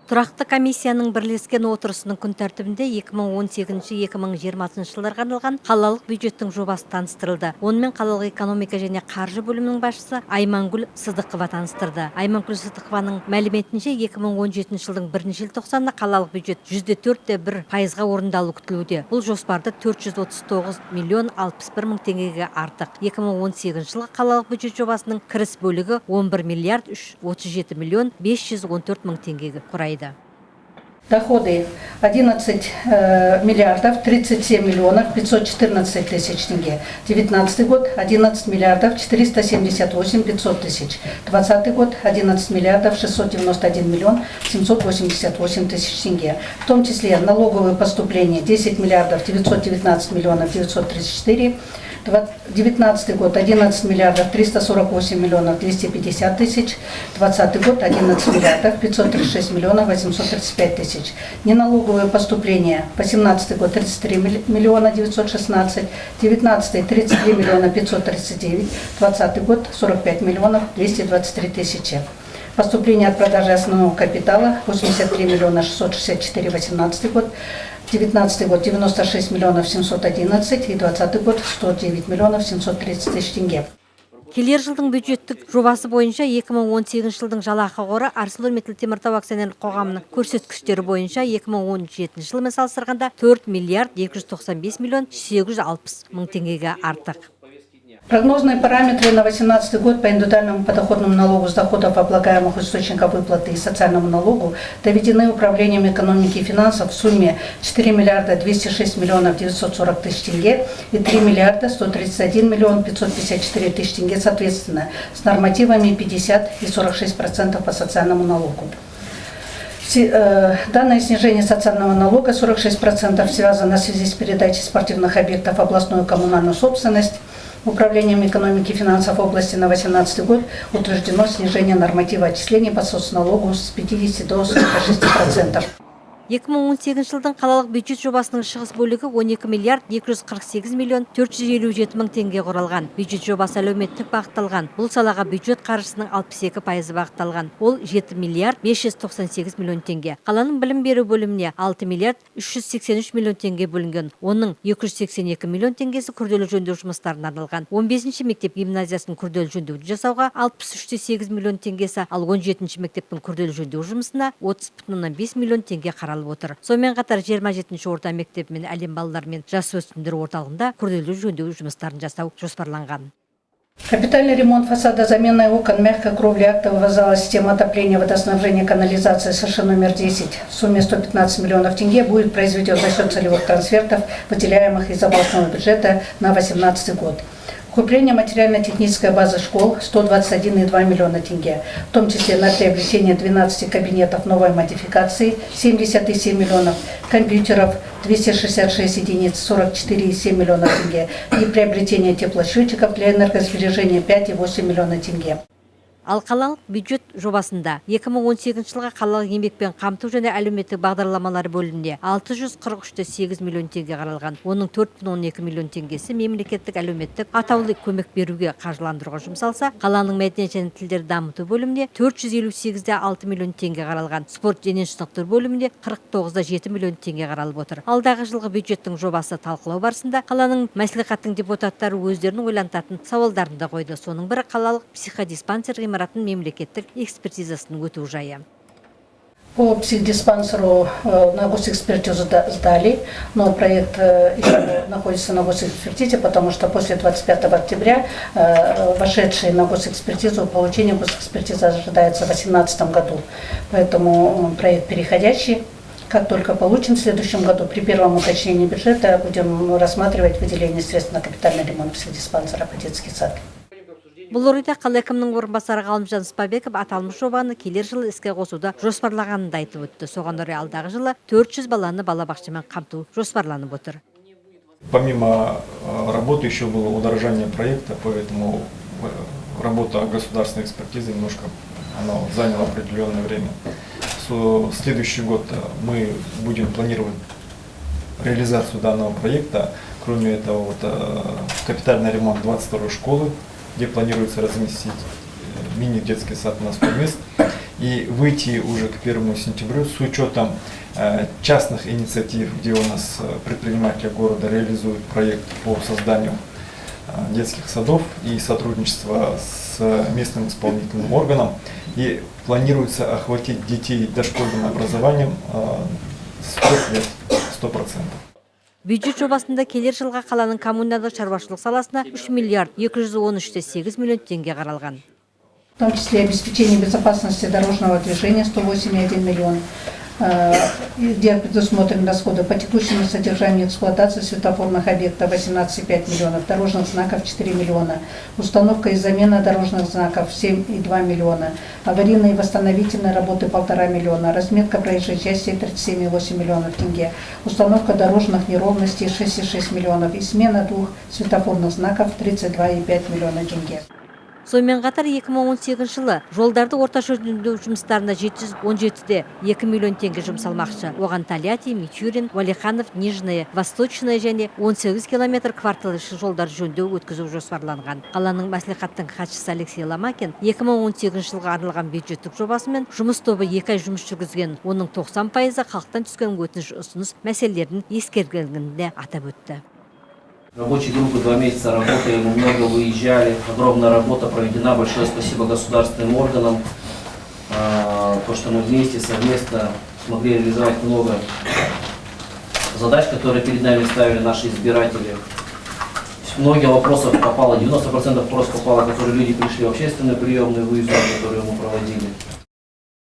Тұрақты комиссияның бірлескен отырысының күн тәртібінде 2018-2020 жылдарға арналған қалалық бюджеттің жобасы таныстырылды. Онымен қалалық экономика және қаржы бөлімінің басшысы Аймангүл Сыдықова таныстырды. Аймангүл Сыдықованың мәліметінше 2017 жылдың 1 желтоқсанында қалалық бюджет 4,1%-ға орындалу күтілуде. Бұл жоспарды 439 миллион 61 мың теңгеге артық. 2018 жылғы қалалық бюджет жобасының кіріс бөлігі 11 миллиард 37 миллион 514 мың теңгеге құрайды. Доходы 11 миллиардов 37 миллионов 514 тысяч тенге. 19 год 11 миллиардов 478 500 тысяч. 20 год 11 миллиардов 691 миллион 788 тысяч тенге. В том числе налоговые поступления 10 миллиардов 919 миллионов 934. 19 год 11 миллиардов 348 миллионов 250 тысяч, 20 год 11 миллиардов 536 миллионов 835 тысяч. Неналоговые поступления 18 год 33 миллиона 916, 19 33 миллиона 539, 20 год 45 миллионов 223 тысячи. Поступления от продажи основного капитала 83 миллиона 664, 18 год. 19 год 96 миллионов 711 и 20 год 109 миллионов 730 тысяч тенге. Келер жылдың бюджеттік жобасы бойынша 2018 жылдың жалақы қоры ArcelorMittal Теміртау акционерлік қоғамының көрсеткіштері бойынша 2017 жылмен салыстырғанда 4 миллиард 295 миллион 860 мың теңгеге артық. Прогнозные параметры на 2018 год по индивидуальному подоходному налогу с доходов облагаемых источников выплаты и социальному налогу доведены Управлением экономики и финансов в сумме 4 миллиарда 206 миллионов 940 тысяч тенге и 3 миллиарда 131 миллион 554 тысяч тенге соответственно, с нормативами 50 и 46% по социальному налогу. Данное снижение социального налога 46% связано в связи с передачей спортивных объектов в областную коммунальную собственность. Управлением экономики и финансов области на 2018 год утверждено снижение норматива отчислений по соцналогу с 50 до 46%. 2018 жылдың қалалық бюджет жобасының шығыс бөлігі 12 миллиард 248 миллион 457 мың теңге құралған. Бюджет жобасы әлеуметтік бағытталған. Бұл салаға бюджет қаржысының 62% бағытталған. Ол 7 миллиард 598 миллион теңге. Қаланың білім беру бөліміне 6 миллиард 383 миллион теңге бөлінген. Оның 282 миллион теңгесі күрделі жөндеу жұмыстарына арналған. 15-ші мектеп гимназиясының күрделі жөндеуді жасауға 63,8 миллион теңгесі, ал 17-ші мектептің күрделі жөндеу жұмысына 30,5 миллион теңге қаралып отыр. Сонымен қатар 27-ші орта мектеп мен әлем балалар мен жасөспірімдер орталығында күрделі жөндеу жұмыстарын жасау жоспарланған. Капитальный ремонт фасада, замена окон, мягкой кровли, актового зала, системы отопления, водоснабжения, канализации СШ номер 10 в сумме 115 миллионов тенге будет произведен за счет целевых трансфертов, выделяемых из областного бюджета на 2018 год. Укрепление материально-технической базы школ 121,2 миллиона тенге, в том числе на приобретение 12 кабинетов новой модификации 77 миллионов, компьютеров 266 единиц 44,7 миллиона тенге и приобретение теплосчетчиков для энергосбережения 5,8 миллиона тенге. Ал қалалық бюджет жобасында 2018 жылға қалалық еңбекпен қамту және әлеуметтік бағдарламалар бөлімінде 643,8 миллион теңге қаралған. Оның 4,12 миллион теңгесі мемлекеттік әлеуметтік атаулы көмек беруге қаржыландыруға жұмсалса, қаланың мәдениет және тілдерді дамыту бөлімінде 458,6 миллион теңге қаралған. Спорт дене шынықтыру бөлімінде 49,7 миллион теңге қаралып отыр. Алдағы жылғы бюджеттің жобасы талқылау барысында қаланың мәслихаттың депутаттары өздерінің ойлантатын сауалдарын да қойды. Соның бірі қалалық психодиспансер мемлекеттік экспертизасының өту жайы. По психдиспансеру на госэкспертизу сдали, но проект еще находится на госэкспертизе, потому что после 25 октября вошедший на госэкспертизу, получение госэкспертизы ожидается в 2018 году. Поэтому проект переходящий. Как только получим в следующем году, при первом уточнении бюджета будем рассматривать выделение средств на капитальный ремонт психдиспансера по детский сад. Бұл орайда қала әкімінің орынбасары Ғалымжан Спабеков аталмыш жобаны келер жылы іске қосуды жоспарлағанын да айтып өтті. Соған орай алдағы жылы 400 баланы балабақшамен қамту жоспарланып отыр. Помимо работы еще было удорожание проекта, поэтому работа государственной экспертизы немножко заняла определенное время. В следующий год мы будем планировать реализацию данного проекта. Кроме этого, капитальный ремонт 22-й школы, где планируется разместить мини-детский сад на 100 мест. и выйти уже к 1 сентября с учетом частных инициатив, где у нас предприниматели города реализуют проект по созданию детских садов и сотрудничество с местным исполнительным органом. И планируется охватить детей дошкольным образованием с 3 лет 100%. Бюджет жобасында келер жылға қаланың коммуналдық шаруашылық саласына 3 миллиард 213,8 миллион теңге қаралған. В том числе обеспечение безопасности дорожного движения 108,1 миллион, где предусмотрены расходы по текущему содержанию и эксплуатации светофорных объектов 18,5 миллионов, дорожных знаков 4 миллиона, установка и замена дорожных знаков 7,2 миллиона, аварийные и восстановительные работы 1,5 миллиона, разметка проезжей части 37,8 миллионов тенге, установка дорожных неровностей 6,6 миллионов и смена 2 светофорных знаков 32,5 миллиона тенге. Сонымен қатар 2018 жылы жолдарды орташа жөндеу жұмыстарына 717-де 2 миллион теңге жұмсалмақшы. Оған Тольятти, Мичурин, Уалиханов, Нижняя, Восточная және 18 километр квартал іші жолдар жөндеу өткізу жоспарланған. Қаланың мәслихаттың хатшысы Алексей Ломакин 2018 жылға арналған бюджеттік жобасымен жұмыс тобы 2 ай жұмыс жүргізген. Оның 90% халықтан түскен өтініш ұсыныс мәселелерін ескергенін атап өтті. Рабочей группы 2 месяца работали, мы много выезжали, огромная работа проведена, большое спасибо государственным органам, то, что мы вместе, совместно смогли реализовать много задач, которые перед нами ставили наши избиратели. Многие вопросов попало, 90% вопросов попало, которые люди пришли в общественные приемные выезды, которые мы проводили.